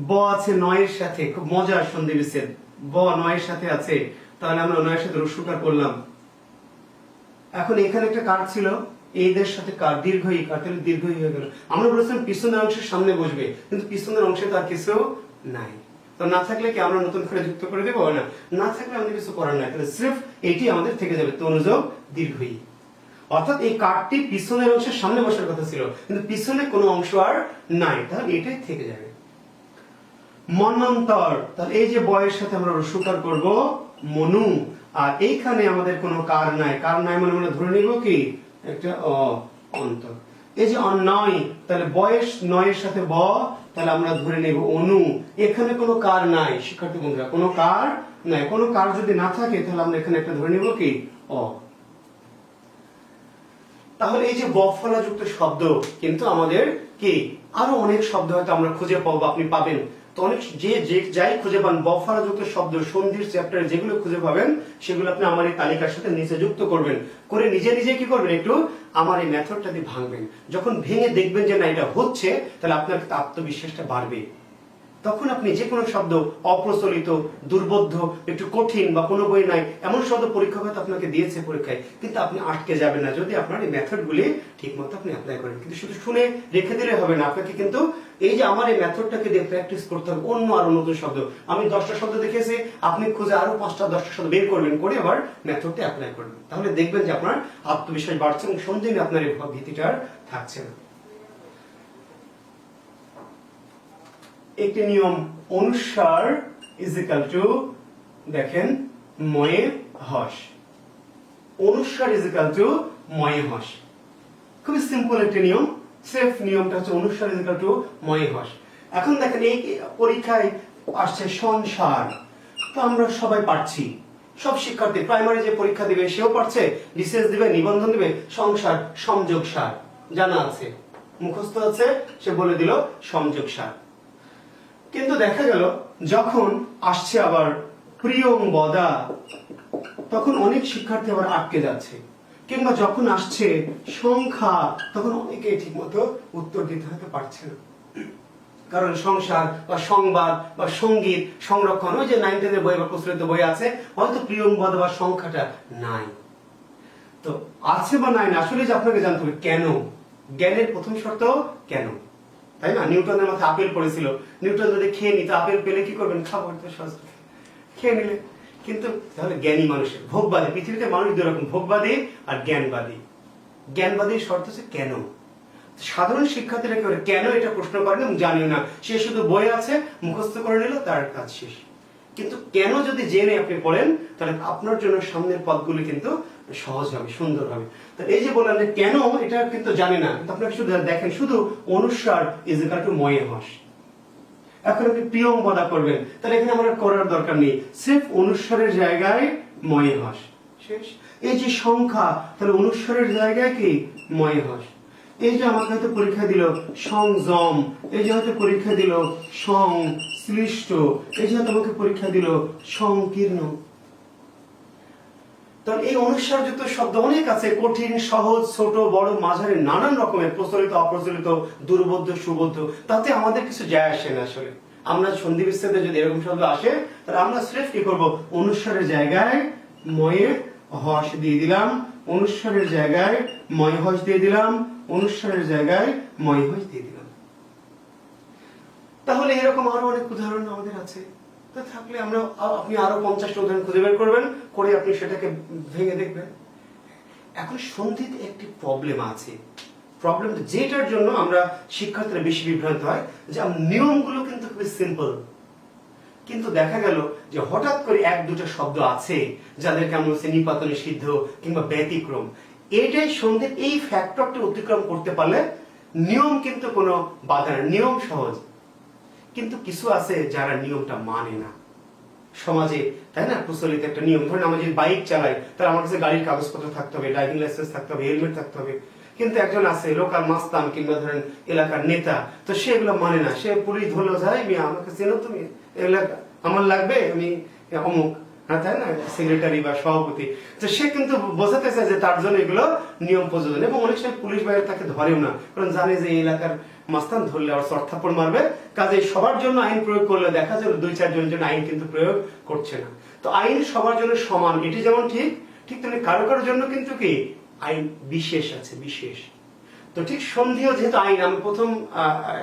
ব আছে নয়ের সাথে, খুব মজার সন্ধি বিচ্ছেদ, ব নয়ের সাথে আছে, তাহলে আমরা নয়ের সাথে রস্যকার করলাম। এখন এখানে একটা কার ছিল, এইদের সাথে কার দীর্ঘই কার, তাহলে দীর্ঘই হয়ে গেল। আমরা বলেছিলাম পিছনের অংশের সামনে বসবে, কিন্তু পিছনের অংশে তার কিছু নাই, তো না থাকলে কি আমরা নতুন করে যুক্ত করে দেবো না, না থাকলে আমাদের কিছু করার নাই, তাহলে সির্ফ এইটি আমাদের থেকে যাবে, তনুযোগ দীর্ঘই। অর্থাৎ এই কার্ডটি পিছনের অংশের সামনে বসার কথা ছিল, কিন্তু পিছনে কোনো অংশ আর নাই, তাহলে এটাই থেকে যাবে। মন্বন্তর, তাহলে এই যে বয়ের সাথে আমরা রস্যকার করব মনু, আর এইখানে আমাদের কোনো কার নাই, কার নাই মানে আমরা ধরে নিব কি একটা অন্তর। এই যে অন্যয়, তাহলে বয়েস নয়ের সাথে ব, তাহলে আমরা ধরে নেব অনু, এখানে কোনো কার নাই শিক্ষার্থী বন্ধুরা, কোনো কার নাই, কোনো কার যদি না থাকে তাহলে আমরা এখানে একটা ধরে নিব কি অ। তাহলে এই যে বফলা যুক্ত শব্দ কিন্তু আমাদের কি আরো অনেক শব্দ হয়তো আমরা খুঁজে পাবো, আপনি পাবেন, তো অনেক যে যাই খুঁজে পান বফলা যুক্ত শব্দ সন্ধির চ্যাপ্টারে যেগুলো খুঁজে পাবেন সেগুলো আপনি আমার এই তালিকার সাথে নিচে যুক্ত করবেন, করে নিজে নিজে কি করবেন একটু আমার এই মেথডটা দিয়ে ভাঙবেন। যখন ভেঙে দেখবেন যে না এটা হচ্ছে, তাহলে আপনার আত্মবিশ্বাসটা বাড়বে। তখন আপনি যে কোনো শব্দ অপ্রচলিত, দুর্বোধ্য, একটু কঠিন বা কোনো বই নাই এমন শব্দ পরীক্ষক হয়তো আপনাকে দিয়েছে পরীক্ষায়, কিন্তু আপনি আটকে যাবেন না যদি আপনার এই মেথডগুলি ঠিকমতো আপনি অ্যাপ্লাই করেন। কিন্তু শুধু শুনে রেখে দিলে হবে না, আপনাকে কিন্তু এই যে আমার এই মেথডটাকে দিয়ে প্র্যাকটিস করতে হবে। অন্য আরো নতুন শব্দ, আমি 10টা শব্দ দেখেছি, আপনি খুঁজে আরো 5টা 10টা শব্দ বের করবেন, করে আবার মেথডটা অ্যাপ্লাই করবেন, তাহলে দেখবেন যে আপনার আত্মবিশ্বাস বাড়ছে এবং সন্দেহে আপনার এই ভীতিটা আর থাকছে না। একটি নিয়ম, অনুস্বার ইজ ইকুয়াল টু, দেখেন ময়ে হস, অনুস্বার ইজ ইকুয়াল টু ময়ে হস, খুবই সিম্পল একটি নিয়ম। সেফ নিয়মটা হচ্ছে অনুস্বার ইজ ইকুয়াল টু ময়ে হস। এখন দেখেন এই পরীক্ষায় আসছে সংসার, তো আমরা সবাই পারছি, সব শিক্ষার্থী প্রাইমারি যে পরীক্ষা দিবে সেও পারছে, বিসিএস দিবে, নিবন্ধন দিবে, সংসার সংযোগ সার জানা আছে, মুখস্থ আছে, সে বলে দিল সংযোগ সার। কিন্তু দেখা গেল যখন আসছে আবার প্রিয়ং বদা, তখন অনেক শিক্ষার্থী আবার আটকে যাচ্ছে, কিংবা যখন আসছে সংখ্যা, তখন অনেকে ঠিক মতো উত্তর দিতে হতে পারছে না, কারণ সংসার বা সংবাদ বা সঙ্গীত সংরক্ষণ, ওই যে 9 10 বই বা প্রচলিত বই আছে, হয়তো প্রিয়ং বদা বা সংখ্যাটা নাই। তো আছে বা নাই না, আসলে যে আপনাকে জানতে হবে কেন, জ্ঞানের প্রথম শর্ত কেন, তাই না? নিউটনের মাথায় আপেল পড়েছিল, নিউটন যদি খেয়ে নিত, আপেল পেলে কি করবেন, খাবো, খেয়ে নিলে। কিন্তু তাহলে জ্ঞানী মানুষের, ভোগবাদী, পৃথিবীতে মানুষ দুই রকম, ভোগবাদী আর জ্ঞানবাদী। জ্ঞানবাদীর শর্ত হচ্ছে কেন। সাধারণ শিক্ষার্থীরা কি করে, কেন এটা প্রশ্ন করেন এবং জানিও না, সে শুধু বই আছে মুখস্থ করে নিল, তার কাজ শেষ। কিন্তু কেন যদি জেনে আপনি পড়েন, তাহলে আপনার জন্য সামনের পথগুলি কিন্তু সহজ হবে, সুন্দর হবে। তো এই যে বললাম যে কেন, এটা কিন্তু জানে না, কিন্তু আপনাকে শুধু দেখেন, শুধু অনুস্বার ইজ ইকুয়াল টু ময়ে হস। এখন আপনি প্রিয়ং বদা করবেন, তাহলে এখানে আমার করার দরকার নেই, সির্ফ অনুস্বারের জায়গায় ময়ে হস, শেষ। এই যে সংখ্যা, তাহলে অনুস্বারের জায়গায় কি ময়ে হস। এই যে আমাকে হয়তো পরীক্ষা দিল সংযম, এই যে হয়তো পরীক্ষা দিল সংশ্লিষ্ট, এই যে হয়তো আমাকে পরীক্ষা দিল সংকীর্ণ, তাহলে এই অনুস্বারযুক্ত শব্দ অনেক আছে, কঠিন, সহজ, ছোট, বড়, মাঝারি, নানান রকমের, প্রচলিত, অপ্রচলিত, দুর্বোধ্য, সুবোধ্য, তাতে আমাদের কিছু যায় আসে না। আসলে আমরা সন্ধি বিচ্ছেদে যদি এরকম শব্দ আসে, তাহলে আমরা স্রেফ কি করব, অনুস্বারের জায়গায় ময়ে হস দিয়ে দিলাম, অনুস্বারের জায়গায় ময় হস দিয়ে দিলাম, অনুস্বারের জায়গায় ময় হস দিয়ে দিলাম। তাহলে এরকম আরো অনেক উদাহরণ আমাদের আছে। তো থাকলে আপনি আরো 50টা উদাহরণ খুঁজে বের করবেন, করে আপনি সেটাকে ভেঙে দেখবেন। এখন সন্ধিতে একটি প্রবলেম আছে, প্রবলেম যেটার জন্য আমরা শিক্ষার্থীরা বেশি বিভ্রান্ত হয়, যে নিয়মগুলো কিন্তু খুবই সিম্পল, কিন্তু দেখা গেল যে হঠাৎ করে এক দুটো শব্দ আছে যাদেরকে আমরা হচ্ছে নিপাত, নিষিদ্ধ কিংবা ব্যতিক্রম, এটাই সন্ধির এই ফ্যাক্টরটা অতিক্রম করতে পারলে নিয়ম কিন্তু কোনো বাধা না, নিয়ম সহজ। কিন্তু কিছু আছে যারা নিয়মটা মানে না সমাজে, তাই না? প্রচলিত একটা নিয়ম, ধরেন আমি যদি বাইক চালাই, তাহলে আমার কাছে গাড়ির কাগজপত্র থাকতে হবে, ড্রাইভিং লাইসেন্স থাকতে হবে, হেলমেট থাকতে হবে। কিন্তু একজন আছে লোকাল মাস্তান কিংবা ধরেন এলাকার নেতা, তো সে এগুলো মানে না, সে পুলিশ ধরলো, যায় মিয়া আমাকে চেনো তুমি, এলাকা আমার লাগবে, আমি অমুক, তাই না, সেক্রেটারি বা সভাপতি, তো সে কিন্তু বোঝাতে চায় যে তার জন্য এগুলো নিয়ম প্রযোজন। এবং অনেক সময় পুলিশ বাইরে তাকে ধরেও না, কারণ জানে যে এই এলাকার মাস্তান ধরলে আর চড়থাপ্পড় মারবে, কাজে সবার জন্য আইন প্রয়োগ করলে দেখা যায় 2-4 জনের আইন কিন্তু প্রয়োগ করছে না। তো আইন সবার জন্য সমান, এটি যেমন ঠিক, ঠিক তেমনি কারো কারোর জন্য কিন্তু কি আইন বিশেষ আছে, বিশেষ। তো ঠিক সন্ধিও যেহেতু আইন, আমি প্রথম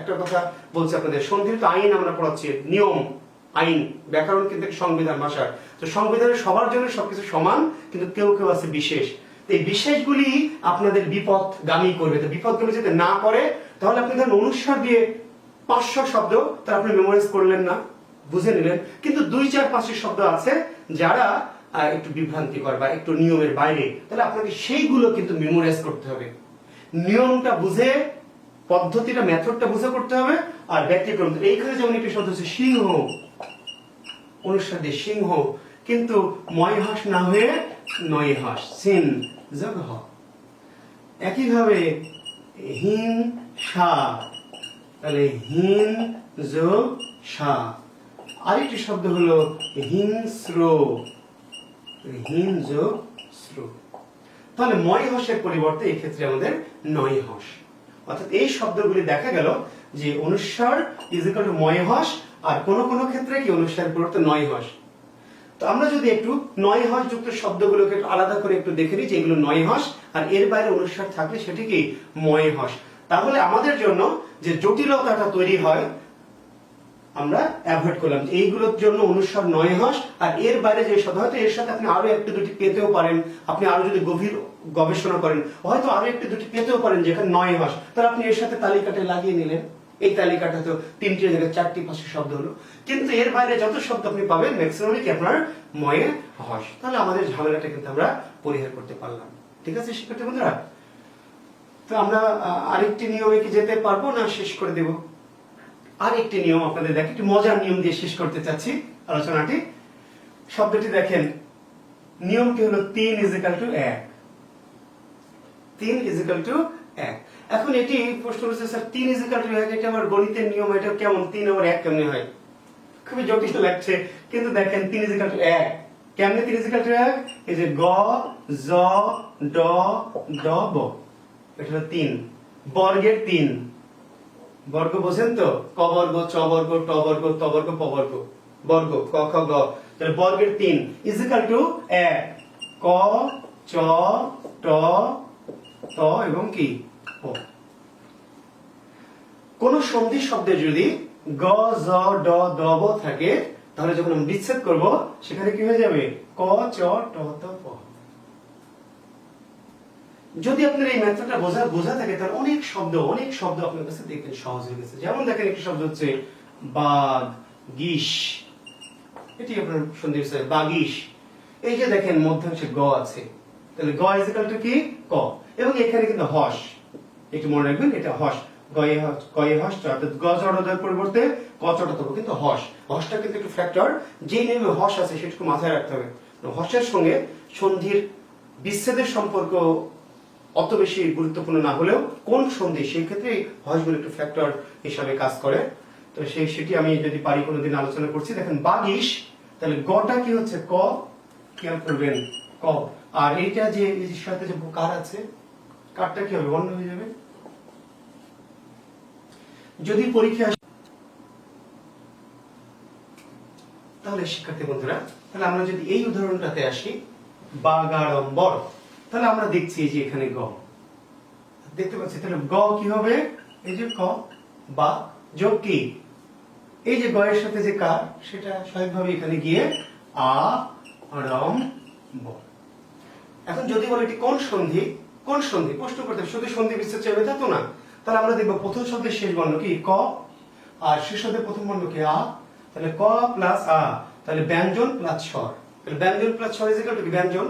একটা কথা বলছি আপনাদের, সন্ধির তো আইন আমরা পড়াচ্ছি, নিয়ম, আইন, ব্যাকরণ কিন্তু সংবিধান ভাষা। তো সংবিধানে সবার জন্য সবকিছু সমান, কিন্তু কেউ কেউ আছে বিশেষ। এই বিশেষগুলি আপনাদের বিপদগামী করবে। তো বিপদগামী যদি না করে, তাহলে আপনি ধরেন অনুস্বার দিয়ে 500 শব্দ তার আপনি মেমোরাইজ করলেন না, বুঝে নিলেন, কিন্তু 2-4-5 শব্দ আছে যারা একটু বিভ্রান্তিকর বা একটু নিয়মের বাইরে, তাহলে আপনাকে সেইগুলো কিন্তু মেমোরাইজ করতে হবে। নিয়মটা বুঝে, পদ্ধতিটা, মেথডটা বুঝে করতে হবে। আর ব্যতিক্রম, এইখানে যেমন একটি শব্দ হচ্ছে সিংহ, অনুস্বার দিয়ে সিংহ, কিন্তু ময় হস না হয়ে নয় হস, সিন যোগ হ। একইভাবে হিংসা, তাহলে হিন যোগ সা। আরেকটি শব্দ হলো হিংস্র, হিন যোগ স্র। তাহলে ময় হসের পরিবর্তে এই ক্ষেত্রে আমাদের নয় হস। অর্থাৎ এই শব্দগুলি দেখা গেল যে অনুস্বার ইজ ইকুয়াল টু ময় হস, আর কোন কোন ক্ষেত্রে কি অনুস্বারের পরিবর্তে নয় হস। তো আমরা যদি একটু নয় হস যুক্ত শব্দগুলোকে আলাদা করে একটু দেখে নিই, যে এগুলো নয় হস, আর এর বাইরে অনুস্বার থাকলে সেটি কি ময় হস। তাহলে আমাদের জন্য যে জটিলতাটা তৈরি হয় আমরা অ্যাভয়েড করলাম। এইগুলোর জন্য অনুস্বার নয় হস, আর এর বাইরে যে শব্দ, হয়তো এর সাথে আপনি আরো একটু দুটি পেতেও পারেন, আপনি আরো যদি গভীর গবেষণা করেন হয়তো আরো একটু দুটি পেতেও পারেন যেখানে নয় হস, তাহলে আপনি এর সাথে তালিকাটা লাগিয়ে নিলেন। এই তালিকাটা তো 3টির জায়গায় 4-5 শব্দ হলো, কিন্তু এর বাইরে যত শব্দ আপনি পাবেন ম্যাক্সিমামই কি আপনার ময়ে হস। তাহলে আমাদের ঝামেলাটা কিন্তু আমরা পরিহার করতে পারলাম। ঠিক আছে শিক্ষার্থী বন্ধুরা? তো আমরা আরেকটি নিয়মে কি যেতে পারবো না শেষ করে দেব? আরেকটি নিয়ম আপনাদের দেখি, একটি মজার নিয়ম দিয়ে শেষ করতে চাচ্ছি আলোচনাটি। শব্দটি দেখেন, নিয়মটি হলো 3 = 1, 3 = 1। এখন এটি প্রশ্ন হচ্ছে, স্যার 3 = 1, এটা আবার গণিতের নিয়ম, এটা কেমন 3 আবার 1 কেমনে হয়? খুবই জটিল লাগছে, কিন্তু দেখেন 3 = 1 কেমনে? 3 = 1, এই যে গ জ ড দ ব, এটা হলো 3 বর্গের 3 বর্গ, বোঝেন তো? ক বর্গ, চ বর্গ, ট বর্গ, ত বর্গ, প বর্গ, বর্গ ক খ গ, তাহলে বর্গের 3 = 1, ক চ ট ত এবং কি প। কোন সন্ধি শব্দে যদি গ জ ড দ ব থাকে, তাহলে যখন আমরা বিচ্ছেদ করব সেখানে কি হয়ে যাবে? ক চ ট ত প। যদি আপনার এই মেথডটা বোঝা থাকে, তাহলে অনেক শব্দ আপনার কাছে দেখতে সহজ হয়ে গেছে। যেমন দেখেন একটি শব্দ হচ্ছে বাঘ, গিস, এটি আপনার সন্ধি হচ্ছে বাগিস। এই যে দেখেন মধ্যাংশে গ আছে, তাহলে গ = কি ক, এবং এখানে কিন্তু হস, একটু মনে রাখবেন এটা হস, গয়ে হস, অর্থাৎ গ জ ড র পরিবর্তে ক চ ট ত প, কিন্তু হসটা কিন্তু একটু ফ্যাক্টর, যে নিয়মে হস আছে সেটুকু মাথায় রাখতে হবে। হসের সঙ্গে সন্ধির বিচ্ছেদের সম্পর্ক অত বেশি গুরুত্বপূর্ণ না হলেও কোন সন্ধি, সেই ক্ষেত্রে হসগুলো একটু ফ্যাক্টর হিসাবে কাজ করে। তো সেটি আমি যদি পারি কোনোদিন আলোচনা করছি। দেখেন বাগিস, তাহলে গটা কি হচ্ছে ক, খেয়াল করবেন ক, আর এইটা যে এর সাথে যে কার আছে, কারটা কি হবে, বর্ণ হয়ে যাবে। যদি পরীক্ষা আসে তাহলে শিক্ষার্থী বন্ধুরা, তাহলে আমরা যদি এই উদাহরণটাতে আসি, বাগাড়ম্বর, তাহলে আমরা দেখছি যে এখানে গ দেখতে পাচ্ছি, তাহলে গ কি হবে, এই যে ক বা যোগ কি, এই যে গ এর সাথে যে কার, সেটা স্বাভাবিকভাবে এখানে গিয়ে আ রম ব। এখন যদি বলে এটি কোন সন্ধি, কোন সন্ধি প্রশ্ন করতে শুধু সন্ধি বিচ্ছেদ চাইবে তা তো না। তাহলে আমরা দেখব প্রথম শব্দের শেষ বর্ণ কি ক, আর শেষ শব্দের প্রথম বর্ণ কি আ, তাহলে ক প্লাস আ, তাহলে ব্যঞ্জন প্লাস স্বর, তাহলে ব্যঞ্জন প্লাস স্বর ইজ ইকুয়াল টু কি, ব্যঞ্জন।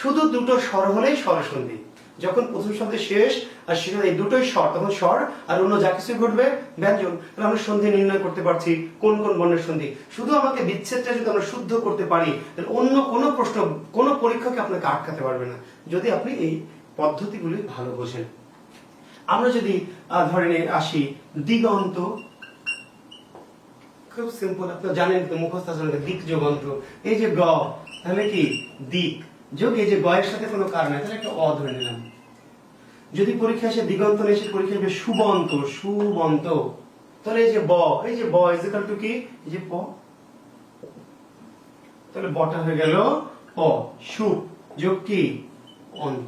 শুধু দুটো স্বর হলেই স্বরসন্ধি। যখন প্রথম শব্দের শেষ আর শেষে এই দুটোই স্বর, তখন স্বর আর অন্য যা কিছু ঘটবে ব্যঞ্জন। তাহলে আমরা সন্ধি নির্ণয় করতে পারছি কোন কোন বর্ণের সন্ধি। শুধু আমাকে বিচ্ছেদটা যদি আমরা শুদ্ধ করতে পারি, তাহলে অন্য কোনো প্রশ্ন, কোনো পরীক্ষাকে আপনাকে আটকাতে পারবে না, যদি আপনি এই পদ্ধতিগুলি ভালো বোঝেন। আমরা যদি ধরে নিয়ে আসি দিগন্ত, খুব সিম্পল, আপনারা জানেন তো, মুখস্থ আছে দিক যোগন্ত, এই যে গ, তাহলে কি দিক যোগ এই যে গ এর সাথে কোনো কারণ নাই, তাহলে একটা অ ধরে নিলাম। যদি পরীক্ষা আসে দিগন্ত এসে পরীক্ষা আসবে সুবন্ত, সুবন্ত, তাহলে এই যে ব, এই যে ব ইজ ইকুয়াল টু কি, এই যে প, তাহলে বটা হয়ে গেল প, সু যোগ কি অন্ত।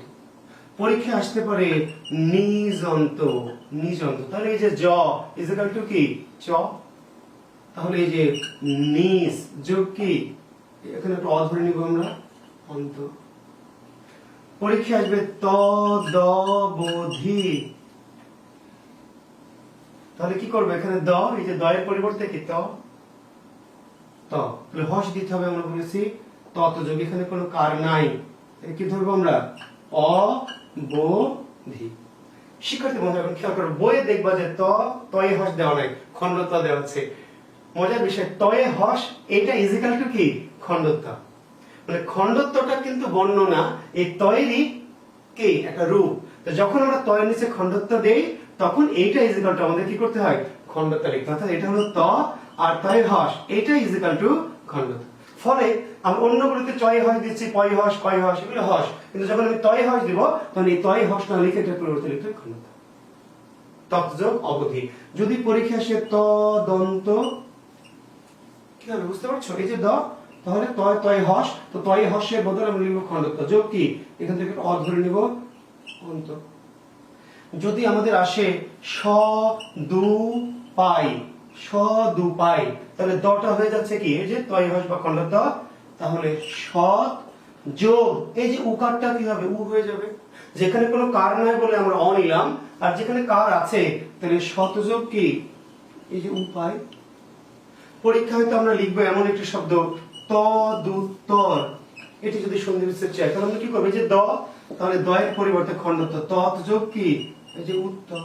পরীক্ষা আসতে পারে নিজন্ত, নিজন্ত, তাহলে এই যে জ ইজ ইকুয়াল টু কি চ, তাহলে এই যে নিজ যোগ কি, এখানে একটা অ ধরে নিব আমরা অন্ত। পরীক্ষা আসবে তদবধি, তাহলে কি করবে এখানে দ, এই যে দ এর পরিবর্তে কি ত, তাহলে হস দিতে হবে, আমরা বলেছি তত যোগ, এখানে কোনো কার নাই, কি ধরবো আমরা অবধি। শিক্ষার্থী বন্ধু এখন খেয়াল করো, বইয়ে দেখবা যে তয়ে হস দেওয়া নাই, খণ্ডত্ব দেওয়া আছে। মজার বিষয়, তয়ে হস এটা ইজ ইকুয়াল টু কি খণ্ডত্ব, মানে খণ্ডত্বটা কিন্তু বর্ণ না, এই তয়েরই কি একটা রূপ। তো যখন আমরা তয়ের নিচে খণ্ডত্ব দেই, তখন এইটা ইজ ইকুয়াল টু আমাদের কি করতে হয়, খণ্ডত্ব লিখতে হয়। অর্থাৎ এটা হলো ত আর তয়ে হস, এইটা ইজ ইকুয়াল টু খণ্ডত্ব। ফলে আমরা অন্যগুলোতে চয়ে হস দিচ্ছি, পয় হস, কয় হস, এগুলো হস, কিন্তু যখন আমি তয়ে হস দিব, তখন এই তয়ে হস না লিখে এটা পরিবর্তে লিখতে খণ্ডত্ব। তৎযোগ অবধি। যদি পরীক্ষা আসে তদন্ত, কি হবে বুঝতে পারছো, এই যে দ, তাহলে তয় তয় হস, তো তয় হসের বদলে আমরা লিখব খণ্ডত্ব যোগ কি, এখান থেকে অ ধরে নিব অন্ত। যদি আমাদের আসে স দু পাই, স দু পাই, তাহলে দটা হয়ে যাচ্ছে কি, এই যে তয় হস বা খণ্ডত্ব, তাহলে সৎ যোগ এই যে উকারটা কি হবে, উ হয়ে যাবে। যেখানে কোনো কার নাই বলে আমরা অ নিলাম, আর যেখানে কার আছে তাহলে শত যোগ কি, এই যে উপায়। পরীক্ষা হয়তো আমরা লিখবো এমন একটি শব্দ তদুত্তর, এটি যদি সন্ধি বিচ্ছেদ চাই, তাহলে আমরা কি করবো, যে দ, তাহলে দ এর পরিবর্তে খণ্ডত্ব, তৎ যোগ কি, এই যে উত্তর।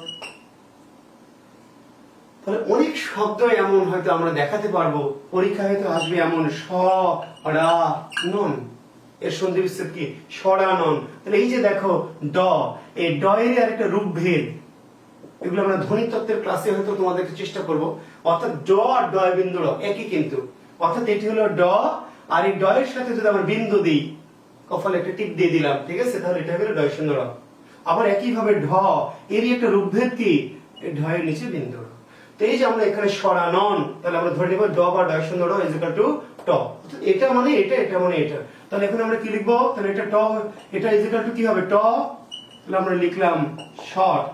তাহলে অনেক শব্দ এমন হয়তো আমরা দেখাতে পারবো, পরীক্ষা হয়তো আসবে এমন স রা নন, এর সন্ধি বিচ্ছেদ কি সরানন। তাহলে এই যে দেখো ড, এই ড এর আরেকটা রূপভেদ, এগুলো আমরা ধ্বনিতত্ত্বের ক্লাসে হয়তো তোমাদেরকে চেষ্টা করব। অর্থাৎ ড আর ড বিন্দু র একই কিন্তু, অর্থাৎ এটি হলো ড, আর এই ড এর সাথে যদি আমরা বিন্দু দিই, কপালে একটা টিপ দিয়ে দিলাম, ঠিক আছে, তাহলে এটা হলো ড শূন্য র। আবার একই ভাবে ঢ, এরই একটা রূপভেদ কি, এই ঢ এর নিচে বিন্দু র। তো এই যে আমরা এখানে সরানন, তাহলে আমরা ধরে নেব ড বা ড শূন্য র ইজ ইকুয়াল টু ট, এটা মানে এটা, এটা মানে এটা। তাহলে এখন আমরা কি লিখবো, তাহলে এটা ট, এটা ইজ ইকুয়াল টু কি হবে ট, তাহলে আমরা লিখলাম শর্ট,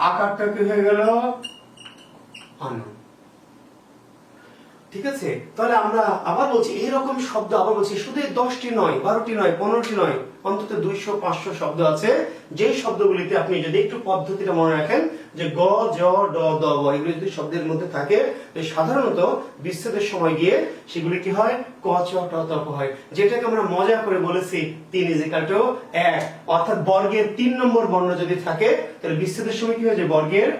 আকারটা কি হয়ে গেল আনন। ঠিক আছে, তাহলে আমরা আবার বলছি এইরকম শব্দ, আবার বলছি শুধু 10টি নয়, 12টি নয়, 15টি নয়, অন্তত 200-500 শব্দ আছে, যে শব্দগুলিতে আপনি যদি একটু পদ্ধতিটা মনে রাখেন, যে গ জ ড দ ব, এগুলো যদি শব্দের মধ্যে থাকে, সাধারণত বিচ্ছেদের সময় গিয়ে সেগুলি কি হয়, ক চ ট ত প হয়। যেটাকে আমরা মজা করে বলেছি 3 = 1, অর্থাৎ বর্গের 3 নম্বর বর্ণ যদি থাকে, তাহলে বিচ্ছেদের সময় কি হয়, যে বর্গের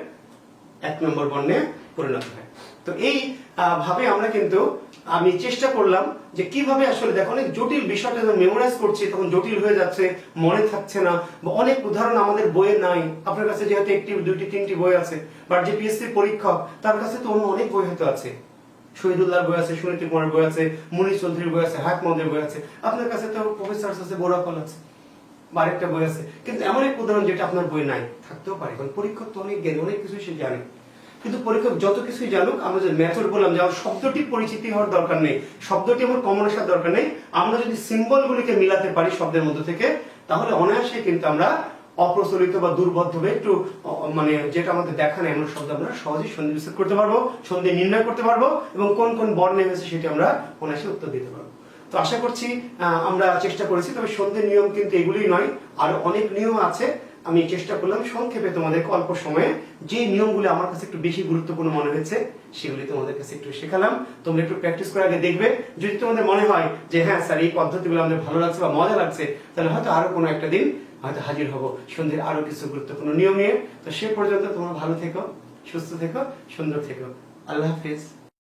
1 নম্বর বর্ণে পরিণত হয়। তো এই ভাবে আমরা কিন্তু, আমি চেষ্টা করলাম যে কিভাবে আসলে দেখো, অনেক জটিল বিষয়টা যখন মেমোরাইজ করছি তখন জটিল হয়ে যাচ্ছে, মনে থাকছে না, বা অনেক উদাহরণ আমাদের বইয়ে নাই। আপনার কাছে যেহেতু একটি, দুইটি, তিনটি বই আছে, বাট যে পিএসসি পরীক্ষক তার কাছে তো অন্য অনেক বই হয়তো আছে, শহীদুল্লাহর বই আছে, সুনীতি কুমারের বই আছে, মুনির চৌধুরীর বই আছে, হাক মহম্মদের বই আছে, আপনার কাছে তো প্রফেসর আছে, বোরাকল আছে। বা আরেকটা বই আছে, কিন্তু এমন এক উদাহরণ যেটা আপনার বই নাই, থাকতেও পারে, কারণ পরীক্ষক তো অনেক জ্ঞানী, অনেক কিছু সে জানে। কিন্তু পরীক্ষক যত কিছুই জানুক, আমরা যে মেথড বললাম যে আমার শব্দটি পরিচিতি হওয়ার দরকার নেই, শব্দটি আমার কমন আসার দরকার নেই, আমরা যদি সিম্বলগুলিকে মিলাতে পারি শব্দের মধ্যে থেকে, তাহলে অনায়াসে কিন্তু আমরা অপ্রচলিত বা দুর্বোধ্য বা একটু মানে যেটা আমাদের দেখা নেই এমন শব্দ আমরা সহজেই সন্ধি বিচ্ছেদ করতে পারবো, সন্ধি নির্ণয় করতে পারবো, এবং কোন কোন বর্ণে হয়েছে সেটি আমরা অনায়াসে উত্তর দিতে পারবো। তো আশা করছি আমরা চেষ্টা করেছি, তবে সন্ধির নিয়ম কিন্তু এগুলোই নয়, আরো অনেক নিয়ম আছে। আমি চেষ্টা করলাম সংক্ষেপে তোমাদের অল্প সময়ে যে নিয়মগুলো আমার কাছে একটু বেশি গুরুত্বপূর্ণ মনে হয়েছে সেগুলি তোমাদের কাছে একটু শেখালাম। তোমরা একটু প্র্যাকটিস করে আগে দেখবে, যদি তোমাদের মনে হয় যে হ্যাঁ স্যার এই পদ্ধতিগুলো আমাদের ভালো লাগছে বা মজা লাগছে, তাহলে হয়তো আরো কোনো একটা দিন হয়তো হাজির হব সন্ধির আরো কিছু গুরুত্বপূর্ণ নিয়ম নিয়ে। তো সে পর্যন্ত তোমরা ভালো থেকো, সুস্থ থেকো, সুন্দর থেকো। আল্লাহ হাফিজ।